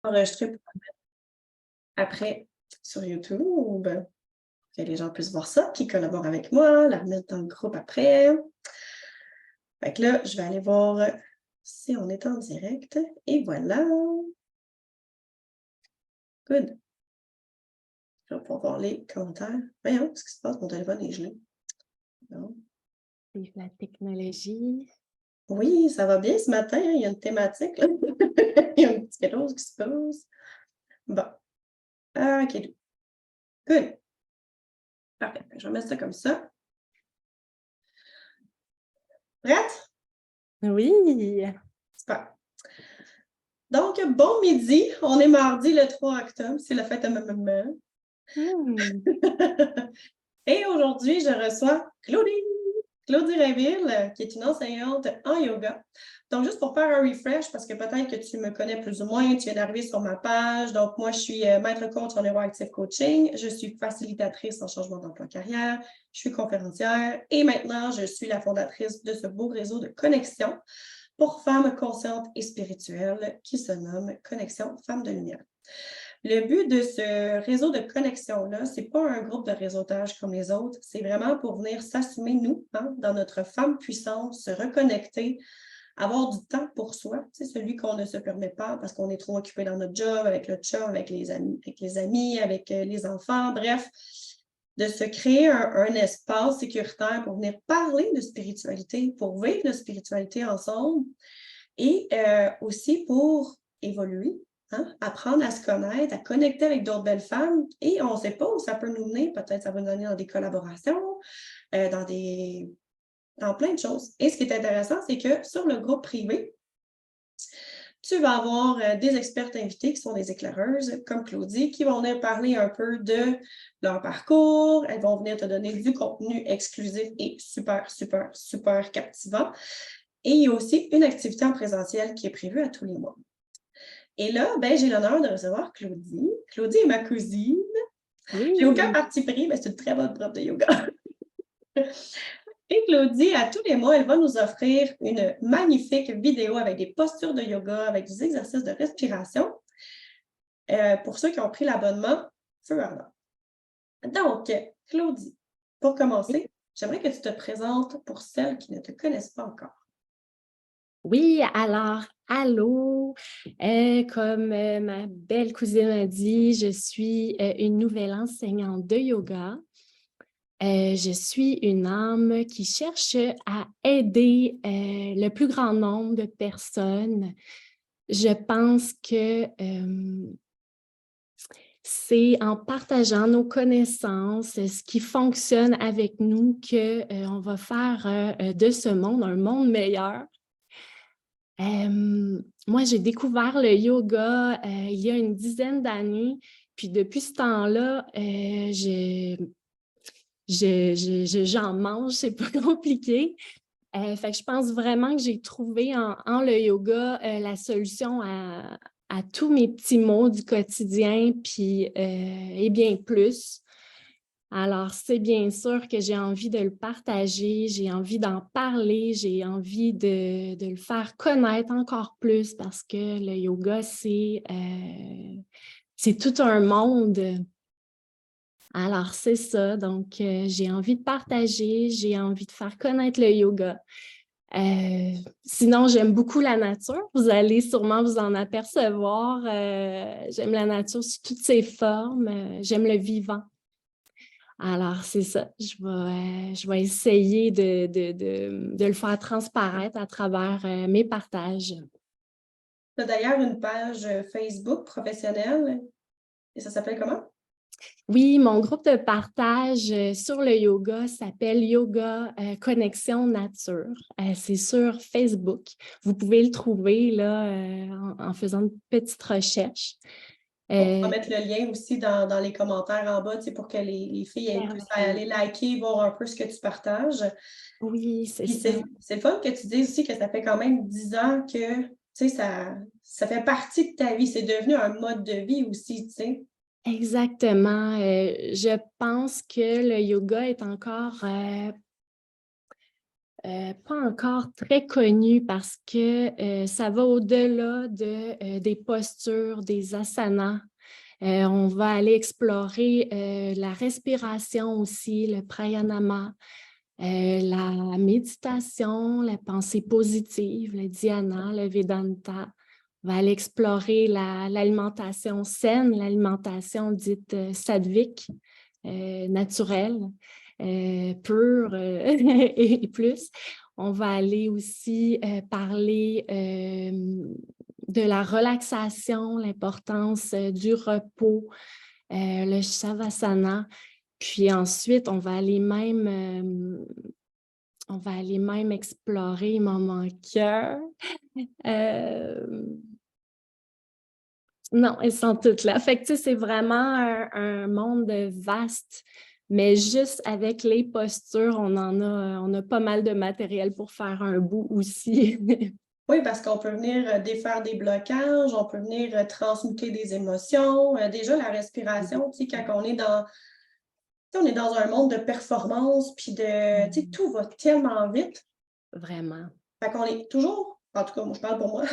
Enregistrer pour après sur YouTube, que les gens puissent voir ça, qui collaborent avec moi, la remettre dans le groupe après. Fait que là, je vais aller voir si on est en direct. Et voilà. Good. Je vais pouvoir voir les commentaires. Voyons, ce qui se passe, mon téléphone est gelé. Non. Vive la technologie. Oui, ça va bien ce matin, hein, il y a une thématique, là. Il y a un petit quelque chose qui se passe. Bon. OK. Good. Parfait. Je vais mettre ça comme ça. Prête? Oui. Super. Donc, bon midi. On est mardi le 3 octobre. C'est la fête à ma maman. Hmm. Et aujourd'hui, je reçois Claudie. Claudie Réville, qui est une enseignante en yoga. Donc, juste pour faire un refresh, parce que peut-être que tu me connais plus ou moins, tu viens d'arriver sur ma page. Donc, moi, je suis maître coach en neuroactive coaching. Je suis facilitatrice en changement d'emploi carrière. Je suis conférencière. Et maintenant, je suis la fondatrice de ce beau réseau de connexion pour femmes conscientes et spirituelles qui se nomme Connexion Femmes de Lumière. Le but de ce réseau de connexion-là, ce n'est pas un groupe de réseautage comme les autres, c'est vraiment pour venir s'assumer, nous, hein, dans notre femme puissante, se reconnecter, avoir du temps pour soi, c'est celui qu'on ne se permet pas parce qu'on est trop occupé dans notre job, avec le chum, avec les amis, avec les enfants, bref, de se créer un espace sécuritaire pour venir parler de spiritualité, pour vivre de spiritualité ensemble et aussi pour évoluer, hein, apprendre à se connaître, à connecter avec d'autres belles femmes. Et on ne sait pas où ça peut nous mener. Peut-être ça va nous amener dans des collaborations, dans plein de choses. Et ce qui est intéressant, c'est que sur le groupe privé, tu vas avoir des expertes invitées qui sont des éclaireuses, comme Claudie, qui vont venir parler un peu de leur parcours. Elles vont venir te donner du contenu exclusif et super, super, super captivant. Et il y a aussi une activité en présentiel qui est prévue à tous les mois. Et là, ben, j'ai l'honneur de recevoir Claudie. Claudie est ma cousine. J'ai aucun Oui. parti pris, mais c'est une très bonne prof de yoga. Et Claudie, à tous les mois, elle va nous offrir une magnifique vidéo avec des postures de yoga, avec des exercices de respiration pour ceux qui ont pris l'abonnement Feu ardent. Donc, Claudie, pour commencer, j'aimerais que tu te présentes pour celles qui ne te connaissent pas encore. Oui, alors, allô. Comme ma belle cousine a dit, je suis une nouvelle enseignante de yoga. Je suis une âme qui cherche à aider le plus grand nombre de personnes. Je pense que c'est en partageant nos connaissances, ce qui fonctionne avec nous, qu'on va faire de ce monde un monde meilleur. Moi, j'ai découvert le yoga il y a une dizaine d'années, puis depuis ce temps-là, j'en mange, c'est pas compliqué. Fait que je pense vraiment que j'ai trouvé en le yoga la solution à tous mes petits maux du quotidien, puis et bien plus. Alors, c'est bien sûr que j'ai envie de le partager, j'ai envie d'en parler, j'ai envie de le faire connaître encore plus parce que le yoga, c'est tout un monde. Alors, c'est ça. Donc, j'ai envie de partager, j'ai envie de faire connaître le yoga. Sinon, j'aime beaucoup la nature. Vous allez sûrement vous en apercevoir. J'aime la nature sous toutes ses formes. J'aime le vivant. Alors, c'est ça. Je vais essayer de le faire transparaître à travers mes partages. Tu as d'ailleurs une page Facebook professionnelle et ça s'appelle comment? Oui, mon groupe de partage sur le yoga s'appelle Yoga Connexion Nature. C'est sur Facebook. Vous pouvez le trouver là, en faisant une petite recherche. On pourra Euh, mettre le lien aussi dans les commentaires en bas, tu sais, pour que les filles puissent Merveilleux. aller liker, voir un peu ce que tu partages. Oui, c'est Puis ça. c'est le fun que tu dises aussi que ça fait quand même 10 ans que, tu sais, ça fait partie de ta vie. C'est devenu un mode de vie aussi, tu sais. Exactement. Je pense que le yoga est encore pas encore très connu parce que ça va au-delà des postures, des asanas. On va aller explorer la respiration aussi, le pranayama, la méditation, la pensée positive, le dhyana, le vedanta. On va aller explorer l'alimentation saine, l'alimentation dite sattvique, naturelle, pure et plus. On va aller aussi parler de la relaxation, l'importance du repos, le shavasana. Puis ensuite, on va aller même explorer, il m'en manque un. Non, elles sont toutes là. Fait que, tu sais, c'est vraiment un monde vaste, mais juste avec les postures, on a pas mal de matériel pour faire un bout aussi. Oui, parce qu'on peut venir défaire des blocages, on peut venir transmuter des émotions. Déjà, la respiration, tu sais, quand on est dans un monde de performance, puis tu sais, tout va tellement vite. Vraiment. Fait qu'on est toujours, en tout cas, moi, je parle pour moi.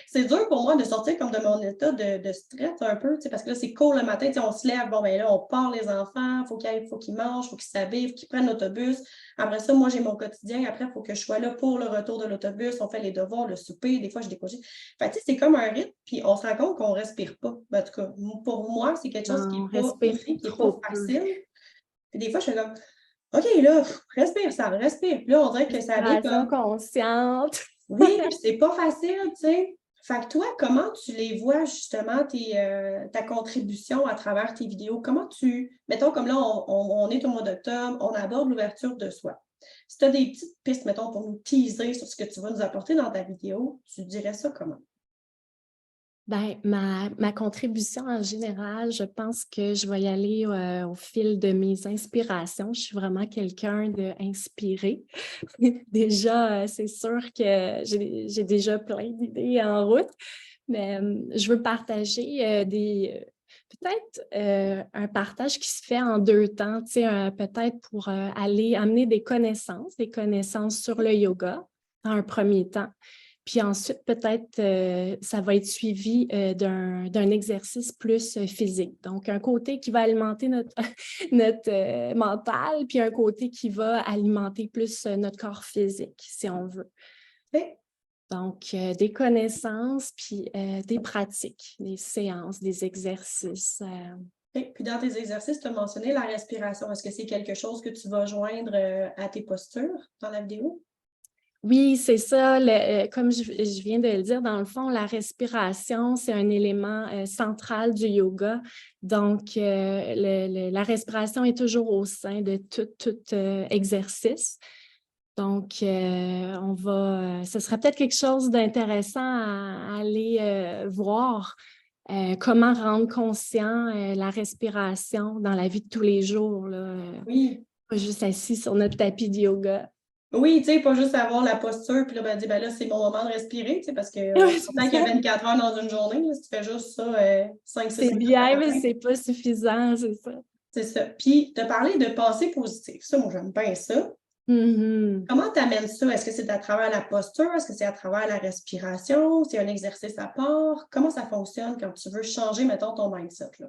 C'est dur pour moi de sortir comme de mon état de stress un peu, tu sais, parce que là, c'est cool le matin, tu sais, on se lève, bon, ben là, on part les enfants, faut qu'ils mangent, faut qu'ils s'habillent, faut qu'ils prennent l'autobus. Après ça, moi, j'ai mon quotidien. Après, il faut que je sois là pour le retour de l'autobus. On fait les devoirs, le souper. Des fois, je décroche. Fait tu sais, c'est comme un rythme, puis on se rend compte qu'on ne respire pas. Ben, en tout cas, pour moi, c'est quelque chose qui On n'est pas respire easy, qui n'est pas trop peu. facile. Puis des fois, je fais comme, OK, là, respire, ça respire. Puis là, on dirait que ça vient Respiration comme, consciente. oui, puis c'est pas facile, tu sais. Fait que toi, comment tu les vois justement, ta contribution à travers tes vidéos? Mettons comme là, on est au mois d'octobre, on aborde l'ouverture de soi. Si tu as des petites pistes, mettons, pour nous teaser sur ce que tu vas nous apporter dans ta vidéo, tu dirais ça comment? Ben, ma contribution en général, je pense que je vais y aller au fil de mes inspirations. Je suis vraiment quelqu'un d'inspiré. Déjà, c'est sûr que j'ai déjà plein d'idées en route, mais je veux partager peut-être un partage qui se fait en deux temps, tu sais, peut-être pour aller amener des connaissances sur le yoga dans un premier temps. Puis ensuite, peut-être, ça va être suivi d'un exercice plus physique. Donc, un côté qui va alimenter notre, notre mental, puis un côté qui va alimenter plus notre corps physique, si on veut. OK. Donc, des connaissances, puis des pratiques, des séances, des exercices. OK. Puis dans tes exercices, tu as mentionné la respiration. Est-ce que c'est quelque chose que tu vas joindre à tes postures dans la vidéo? Oui, c'est ça. Comme je viens de le dire, dans le fond, la respiration, c'est un élément central du yoga. Donc, la respiration est toujours au sein de tout exercice. Donc, ce sera peut-être quelque chose d'intéressant à aller voir. Comment rendre conscient la respiration dans la vie de tous les jours, là, Oui. pas juste assis sur notre tapis de yoga. Oui, tu sais, pas juste avoir la posture, puis là, ben, dire, ben là, c'est mon moment de respirer, tu sais, parce qu'on Ouais, c'est s'entend qu'il y a ça. 24 heures dans une journée, là, si tu fais juste ça 5-6 C'est minutes le bien, mais matin, c'est pas suffisant, c'est ça. c'est ça. Puis, tu as parlé de pensée positive. Ça, moi, j'aime bien ça. Mhm. Comment tu amènes ça? Est-ce que c'est à travers la posture? Est-ce que c'est à travers la respiration? C'est un exercice à part? Comment ça fonctionne quand tu veux changer, mettons, ton mindset, là?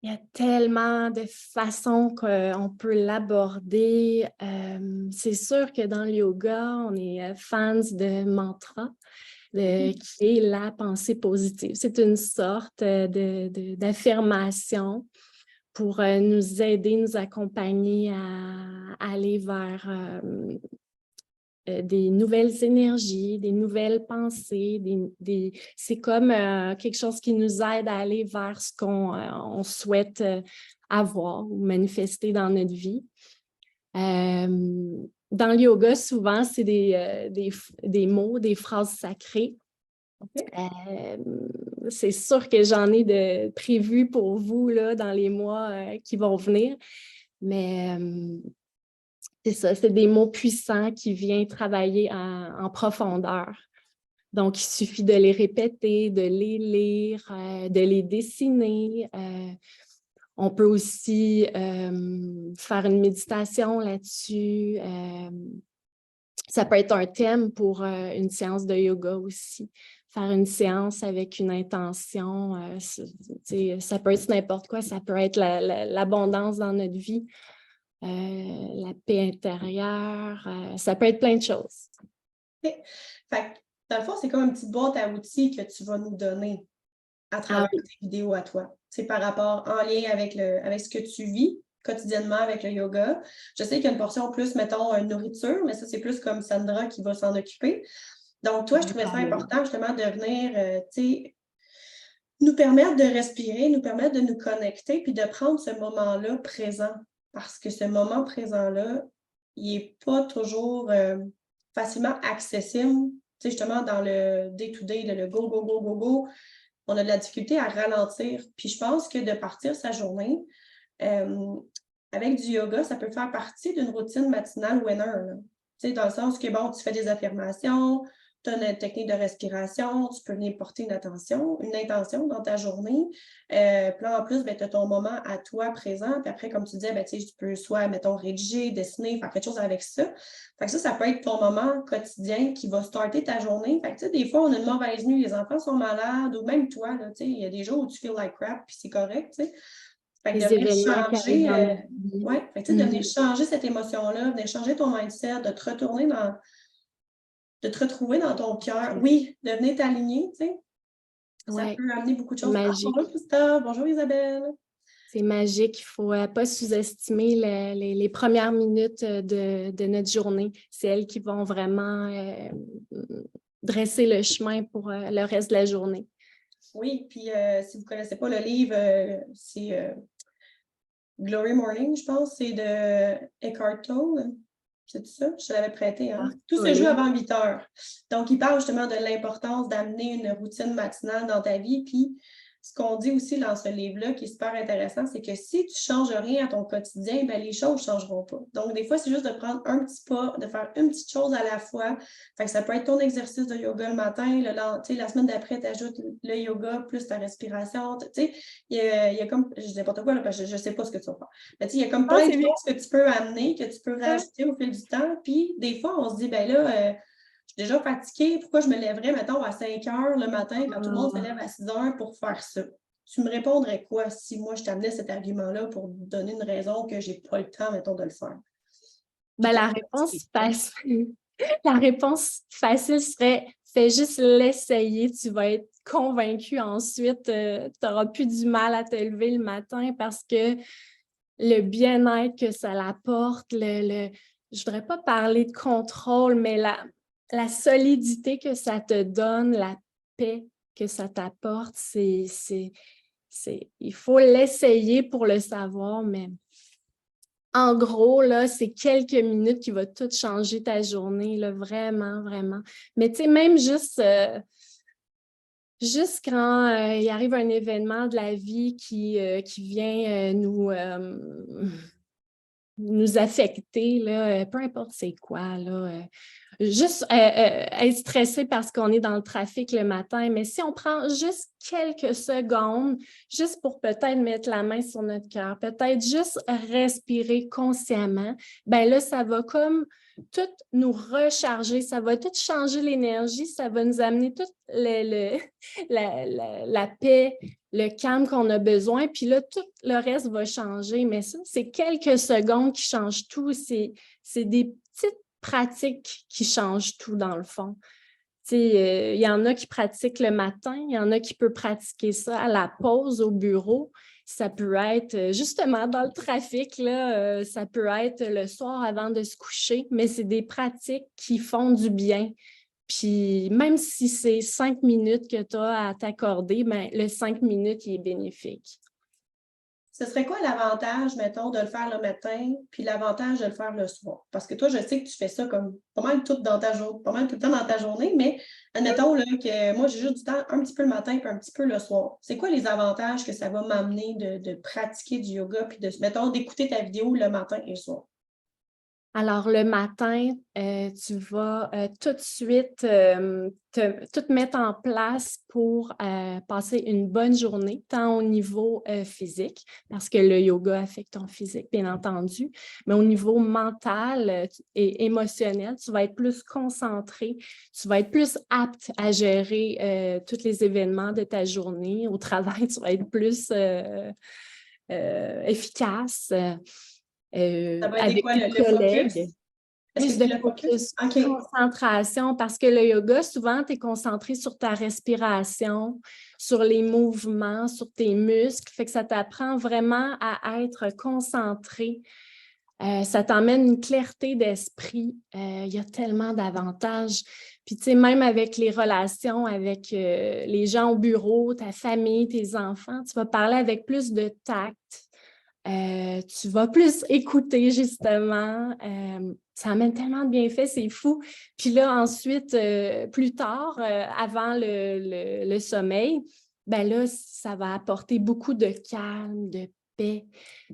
Il y a tellement de façons qu'on peut l'aborder. C'est sûr que dans le yoga, on est fans de mantra, qui est la pensée positive. C'est une sorte d'affirmation pour nous aider, nous accompagner à aller vers des nouvelles énergies, des nouvelles pensées. C'est comme quelque chose qui nous aide à aller vers ce qu'on on souhaite avoir ou manifester dans notre vie. Dans le yoga, souvent, c'est des mots, des phrases sacrées. C'est sûr que j'en ai de prévus pour vous là, dans les mois qui vont venir, mais c'est ça, c'est des mots puissants qui viennent travailler en profondeur. Donc, il suffit de les répéter, de les lire, de les dessiner. On peut aussi faire une méditation là-dessus. Ça peut être un thème pour une séance de yoga aussi. Faire une séance avec une intention, ça peut être n'importe quoi. Ça peut être l'abondance dans notre vie, la paix intérieure. Ça peut être plein de choses. OK. Fait que, dans le fond, c'est comme une petite boîte à outils que tu vas nous donner à travers tes vidéos à toi. C'est par rapport, en lien avec ce que tu vis quotidiennement avec le yoga. Je sais qu'il y a une portion plus, mettons, nourriture, mais ça, c'est plus comme Sandra qui va s'en occuper. Donc, toi, je trouvais ça important justement de venir, nous permettre de respirer, nous permettre de nous connecter, puis de prendre ce moment-là présent. Parce que ce moment présent-là, il n'est pas toujours facilement accessible. Tu sais, justement, dans le day-to-day, le go, go, go, go, go, on a de la difficulté à ralentir. Puis je pense que de partir sa journée avec du yoga, ça peut faire partie d'une routine matinale winner. Là. Tu sais, dans le sens que, bon, tu fais des affirmations, tu as une technique de respiration, tu peux venir porter une intention dans ta journée. Puis là, en plus, ben, tu as ton moment à toi présent. Puis après, comme tu disais, ben, tu peux soit, mettons, rédiger, dessiner, faire quelque chose avec ça. Fait que ça peut être ton moment quotidien qui va starter ta journée. Fait que, tu sais, des fois, on a une mauvaise nuit, les enfants sont malades, ou même toi, là, tu sais, il y a des jours où tu feel like crap, puis c'est correct, tu sais. Fait que Les de venir événements qui arrivent changer, dans notre vie. ouais, fait que, tu sais, de venir changer cette émotion-là, venir changer ton mindset, de te retrouver dans ton cœur. Oui, de venir t'aligner, tu sais. Ça peut amener beaucoup de choses. Ah, Magique. bonjour Christophe, bonjour Isabelle. C'est magique. Il ne faut pas sous-estimer les premières minutes de notre journée. C'est elles qui vont vraiment dresser le chemin pour le reste de la journée. Oui, puis si vous ne connaissez pas le livre, c'est Glory Morning, je pense, c'est de Eckhart Tolle. C'est ça? Je te l'avais prêté. Hein? Tout se joue avant 8 heures. Donc, il parle justement de l'importance d'amener une routine matinale dans ta vie. Puis, ce qu'on dit aussi dans ce livre-là, qui est super intéressant, c'est que si tu ne changes rien à ton quotidien, ben, les choses ne changeront pas. Donc, des fois, c'est juste de prendre un petit pas, de faire une petite chose à la fois. Fait que ça peut être ton exercice de yoga le matin. La semaine d'après, tu ajoutes le yoga plus ta respiration. Il y a comme, je dis n'importe quoi, là, parce que je ne sais pas ce que tu vas faire. Mais il y a comme plein de choses que tu peux amener, que tu peux rajouter au fil du temps. Puis, des fois, on se dit, ben là, je suis déjà fatiguée, pourquoi je me lèverais, mettons, à 5 heures le matin quand tout le monde se lève à 6 heures pour faire ça? Tu me répondrais quoi si moi, je t'amenais cet argument-là pour donner une raison que je n'ai pas le temps, mettons, de le faire? Ben, la réponse facile serait fais juste l'essayer, tu vas être convaincu ensuite, tu n'auras plus du mal à te lever le matin parce que le bien-être que ça l'apporte, je ne voudrais pas parler de contrôle, mais la solidité que ça te donne, la paix que ça t'apporte, il faut l'essayer pour le savoir, mais en gros, là, c'est quelques minutes qui vont tout changer ta journée, là, vraiment, vraiment. Mais tu sais, même juste quand il arrive un événement de la vie qui vient nous affecter, là, peu importe c'est quoi, là, juste être stressé parce qu'on est dans le trafic le matin, mais si on prend juste quelques secondes, juste pour peut-être mettre la main sur notre cœur, peut-être juste respirer consciemment, ben là, ça va comme tout nous recharger, ça va tout changer l'énergie, ça va nous amener toute la paix, le calme qu'on a besoin, puis là, tout le reste va changer. Mais ça, c'est quelques secondes qui changent tout. C'est des petites pratiques qui changent tout, dans le fond. Il y en a qui pratiquent le matin, il y en a qui peuvent pratiquer ça à la pause au bureau. Ça peut être justement dans le trafic, là, ça peut être le soir avant de se coucher, mais c'est des pratiques qui font du bien. Puis même si c'est 5 minutes que tu as à t'accorder, ben, le 5 minutes, il est bénéfique. Ce serait quoi l'avantage, mettons, de le faire le matin, puis l'avantage de le faire le soir? Parce que toi, je sais que tu fais ça comme pas mal tout dans ta journée, pas mal tout le temps dans ta journée, mais admettons là, que moi, j'ai juste du temps un petit peu le matin puis un petit peu le soir. C'est quoi les avantages que ça va m'amener de pratiquer du yoga puis mettons, d'écouter ta vidéo le matin et le soir? Alors, le matin, tu vas tout de suite tout mettre en place pour passer une bonne journée, tant au niveau physique, parce que le yoga affecte ton physique, bien entendu, mais au niveau mental et émotionnel, tu vas être plus concentré, tu vas être plus apte à gérer tous les événements de ta journée. Au travail, tu vas être plus efficace. Ça va aider Avec quoi, tes le focus? collègues, Est-ce que plus de c'est le focus? focus, OK. concentration, parce que le yoga, souvent, tu es concentré sur ta respiration, sur les mouvements, sur tes muscles, fait que ça t'apprend vraiment à être concentré. Ça t'emmène une clarté d'esprit. Il y a tellement d'avantages. Puis, tu sais, même avec les relations avec les gens au bureau, ta famille, tes enfants, tu vas parler avec plus de tact. Tu vas plus écouter, justement. Ça amène tellement de bienfaits, c'est fou. Puis là, ensuite, plus tard, avant le sommeil, ben là, ça va apporter beaucoup de calme, de paix.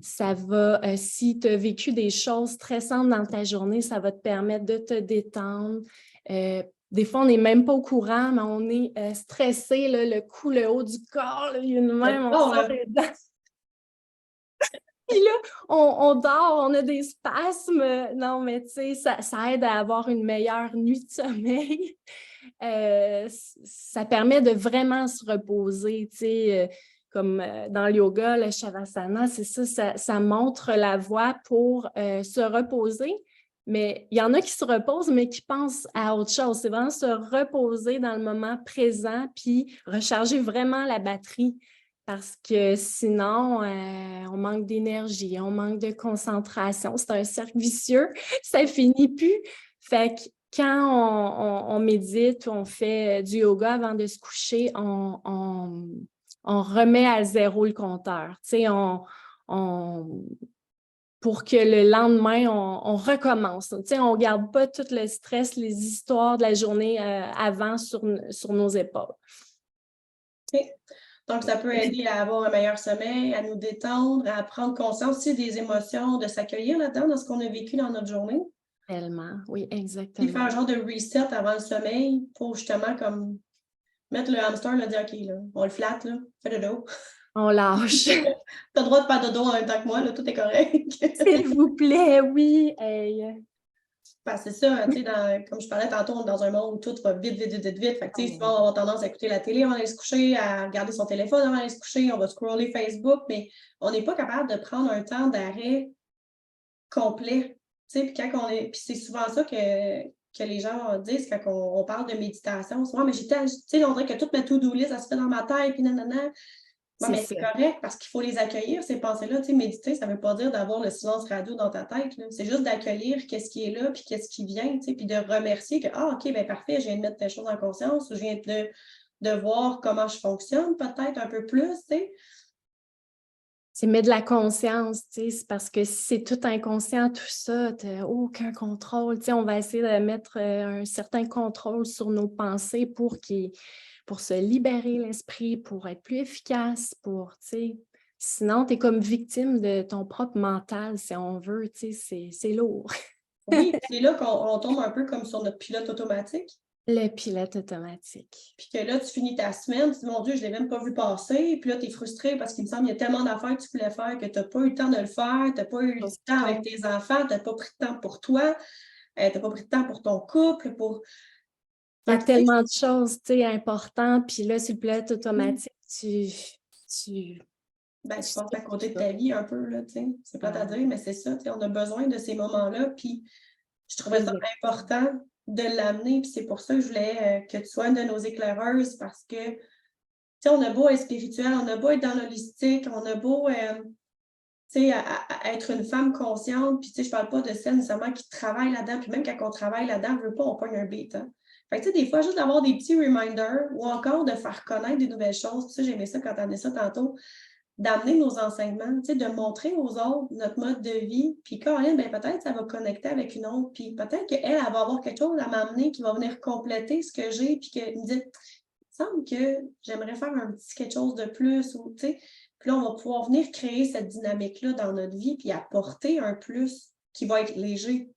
Ça va, si tu as vécu des choses stressantes dans ta journée, ça va te permettre de te détendre. Des fois, on n'est même pas au courant, mais on est stressé, là, le cou, le haut du corps, là, il y a une C'est même, on bon, sort là. les dents. Puis là, on dort, on a des spasmes. Non, mais tu sais, ça aide à avoir une meilleure nuit de sommeil. Ça permet de vraiment se reposer, tu sais, comme dans le yoga, le Shavasana, c'est ça montre la voie pour se reposer. Mais il y en a qui se reposent, mais qui pensent à autre chose. C'est vraiment se reposer dans le moment présent, puis recharger vraiment la batterie. Parce que sinon, on manque d'énergie, on manque de concentration. C'est un cercle vicieux, ça finit plus. Fait que quand on médite ou on fait du yoga avant de se coucher, on remet à zéro le compteur. Tu sais, pour que le lendemain, on recommence. Tu sais, on ne garde pas tout le stress, les histoires de la journée avant sur nos épaules. OK. Donc, ça peut aider à avoir un meilleur sommeil, à nous détendre, à prendre conscience aussi des émotions, de s'accueillir là-dedans, dans ce qu'on a vécu dans notre journée. Tellement, oui, Puis faire un exactement. genre de reset avant le sommeil pour justement comme mettre le hamster, là, dire OK, là, on le flatte, là, fais dodo. On lâche. T'as le droit de faire dodo en même temps que moi, là, tout est correct. S'il vous plaît, oui. Hey. Ben, c'est ça, tu sais, comme je parlais tantôt, on est dans un monde où tout va vite, vite, vite, vite, vite. Fait que, tu sais, souvent, on va avoir tendance à écouter la télé avant d'aller se coucher, à regarder son téléphone avant d'aller se coucher, on va scroller Facebook, mais on n'est pas capable de prendre un temps d'arrêt complet. Tu sais, puis quand on est. Puis c'est souvent ça que les gens disent quand on parle de méditation. Souvent, mais tu sais, on dirait que toute ma to-do list, ça se fait dans ma tête, puis nanana. Ouais, C'est mais ça. c'est correct parce qu'il faut les accueillir, ces pensées-là. Tu sais, méditer, ça ne veut pas dire d'avoir le silence radio dans ta tête, là. C'est juste d'accueillir qu'est-ce qui est là, puis qu'est-ce qui vient, tu sais, puis de remercier que, ah, OK, ben parfait, je viens de mettre telle chose en conscience, ou je viens de voir comment je fonctionne, peut-être un peu plus, tu sais. C'est mettre de la conscience, tu sais, c'est parce que si c'est tout inconscient, tout ça, tu n'as aucun contrôle. Tu sais, on va essayer de mettre un certain contrôle sur nos pensées pour se libérer l'esprit, pour être plus efficace, pour, tu sais, sinon, tu es comme victime de ton propre mental, si on veut, tu sais, c'est lourd. Oui, c'est là qu'on tombe un peu comme sur notre pilote automatique. Le pilote automatique. Puis que là, tu finis ta semaine, tu dis, mon Dieu, je ne l'ai même pas vu passer. Puis là, tu es frustré parce qu'il me semble qu'il y a tellement d'affaires que tu voulais faire que tu n'as pas eu le temps de le faire, tu n'as pas eu le temps avec tes enfants, tu n'as pas pris de temps pour toi, tu n'as pas pris de temps pour ton couple, pour. Il y a Fait que, tu sais, tellement de choses, tu sais, importantes. Puis là, sur le pilote automatique, tu ben, tu passes à skippes côté de ça. ta vie un peu, là, tu sais. C'est plate à Ouais, dire, mais c'est ça, tu sais, on a besoin de ces moments-là. Puis je trouvais ça exact. important de l'amener. Puis c'est pour ça que je voulais que tu sois une de nos éclaireuses parce que, tu sais, on a beau être spirituel, on a beau être dans l'holistique, on a beau, tu sais, à être une femme consciente. Puis, tu sais, je parle pas de celles nécessairement qui travaillent là-dedans. Puis même quand on travaille là-dedans, on veut pas, on pogne un beat, hein. Fait que, tu sais, des fois, juste d'avoir des petits reminders ou encore de faire connaître des nouvelles choses. Puis ça, j'aimais ça quand tu as dit ça tantôt, d'amener nos enseignements, tu sais, de montrer aux autres notre mode de vie. Puis Caroline, ben, peut-être ça va connecter avec une autre. Puis peut-être qu'elle, elle va avoir quelque chose à m'amener qui va venir compléter ce que j'ai. Puis qu'elle me dit, il me semble que j'aimerais faire un petit quelque chose de plus. Ou, tu sais, puis là, on va pouvoir venir créer cette dynamique-là dans notre vie puis apporter un plus qui va être léger.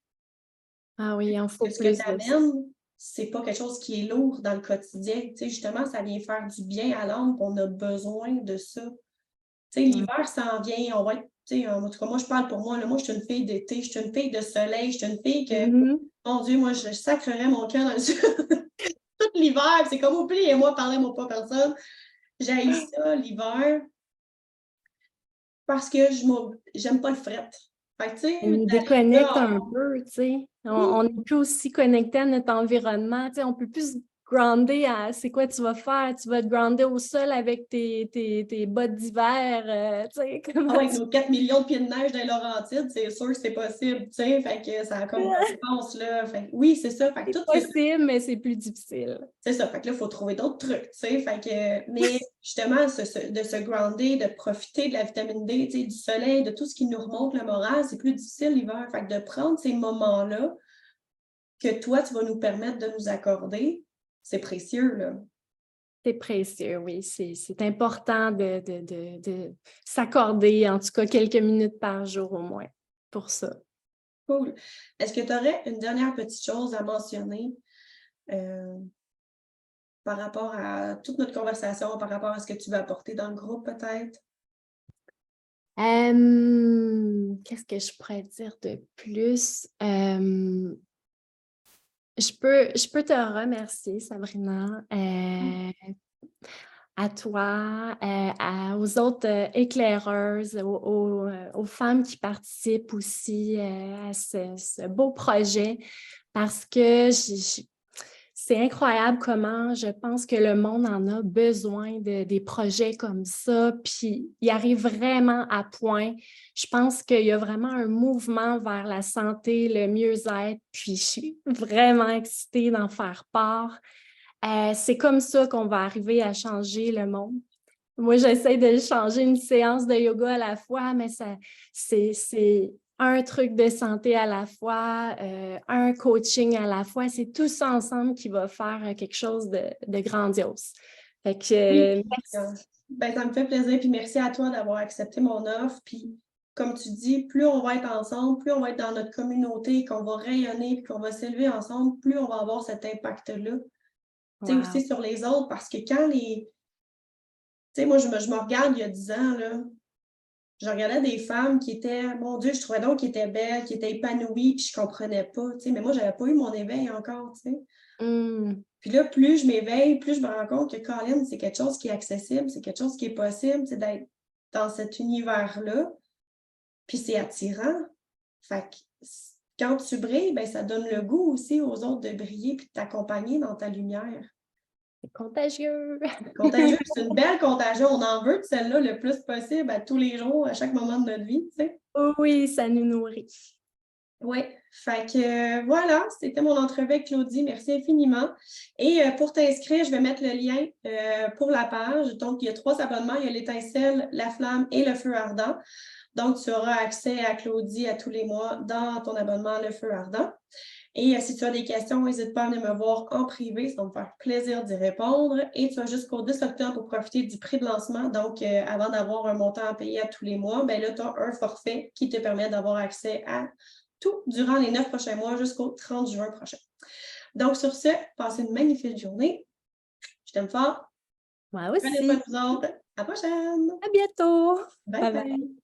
Ah oui, il en faut Que ce que plus tu de ça. amènes, c'est pas quelque chose qui est lourd dans le quotidien. Tu sais, justement, ça vient faire du bien à l'âme, puis on a besoin de ça. Tu sais, Mmh. l'hiver s'en vient, on va être, tu sais, en tout cas, moi, je parle pour moi, là, moi, je suis une fille d'été, je suis une fille de soleil, je suis une fille que, Mmh. mon Dieu, moi, je sacrerais mon cœur dans le sud tout l'hiver, puis c'est comme oubliez-moi, parlez-moi pas personne. J'haïs ça l'hiver parce que j'aime pas le fret. Fait que, tu sais, Ça nous d'aller déconnecte un dehors, peu, tu sais. oui, On n'est plus aussi connecté à notre environnement, tu sais, on peut plus se grounder à c'est quoi tu vas faire, tu vas te grounder au sol avec tes bottes d'hiver, tu sais, ah comment ouais, avec tu nos 4 millions de pieds de neige dans les Laurentides, c'est sûr que c'est possible, tu sais, fait que ça a comme pas de sens, là. Fait que oui, c'est ça, fait que c'est tout ce possible, mais c'est plus difficile. c'est ça, fait que là, il faut trouver d'autres trucs, tu sais, fait que mais justement, de se grounder, de profiter de la vitamine D, tu sais, du soleil, de tout ce qui nous remonte le moral, c'est plus difficile l'hiver. Fait que de prendre ces moments-là que toi, tu vas nous permettre de nous accorder, c'est précieux, là. C'est précieux, oui. C'est important de s'accorder, en tout cas, quelques minutes par jour au moins pour ça. Cool. Est-ce que tu aurais une dernière petite chose à mentionner, heu, par rapport à toute notre conversation, par rapport à ce que tu veux apporter dans le groupe peut-être? Qu'est-ce que je pourrais dire de plus? Je peux te remercier, Sabrina, Mmh. à toi, aux autres éclaireuses, aux femmes qui participent aussi à ce beau projet parce que c'est incroyable comment je pense que le monde en a besoin des projets comme ça, puis il arrive vraiment à point. Je pense qu'il y a vraiment un mouvement vers la santé, le mieux-être, puis je suis vraiment excitée d'en faire part. C'est comme ça qu'on va arriver à changer le monde. Moi, j'essaie de changer une séance de yoga à la fois, mais c'est un truc de santé à la fois, un coaching à la fois. C'est tout ça ensemble qui va faire quelque chose de grandiose. Fait Oui, que, puis, ben, ça me fait plaisir, puis merci à toi d'avoir accepté mon offre. Puis, comme tu dis, plus on va être ensemble, plus on va être dans notre communauté, qu'on va rayonner, puis qu'on va s'élever ensemble, plus on va avoir cet impact-là, tu sais, wow. aussi sur les autres. Parce que quand tu sais, moi, je me regarde il y a 10 ans, là, je regardais des femmes qui étaient, mon Dieu, je trouvais donc qu'ils étaient belles, qui étaient épanouies, puis je comprenais pas, tu sais, mais moi, j'avais pas eu mon éveil encore, tu sais. Mmh. Puis là, plus je m'éveille, plus je me rends compte que Colin, c'est quelque chose qui est accessible, c'est quelque chose qui est possible, c'est d'être dans cet univers-là, puis c'est attirant. Fait que quand tu brilles, ben, ça donne le goût aussi aux autres de briller puis de t'accompagner dans ta lumière. C'est contagieux. Contagieux, c'est une belle contagion. On en veut de celle-là le plus possible à tous les jours, à chaque moment de notre vie, tu sais. Oui, ça nous nourrit. Oui, fait que voilà, c'était mon entrevue avec Claudie. Merci infiniment. Et pour t'inscrire, je vais mettre le lien pour la page. Donc, il y a 3 abonnements. Il y a l'étincelle, la flamme et le feu ardent. Donc, tu auras accès à Claudie à tous les mois dans ton abonnement Le Feu ardent. Et si tu as des questions, n'hésite pas à venir me voir en privé. Ça va me faire plaisir d'y répondre. Et tu as jusqu'au 10 octobre pour profiter du prix de lancement. Donc, avant d'avoir un montant à payer à tous les mois, ben là, tu as un forfait qui te permet d'avoir accès à tout durant les 9 prochains mois jusqu'au 30 juin prochain. Donc, sur ce, passez une magnifique journée. Je t'aime fort. Moi Prenez soin aussi. de vous autres. À la prochaine. À bientôt. Bye Bye bye. bye.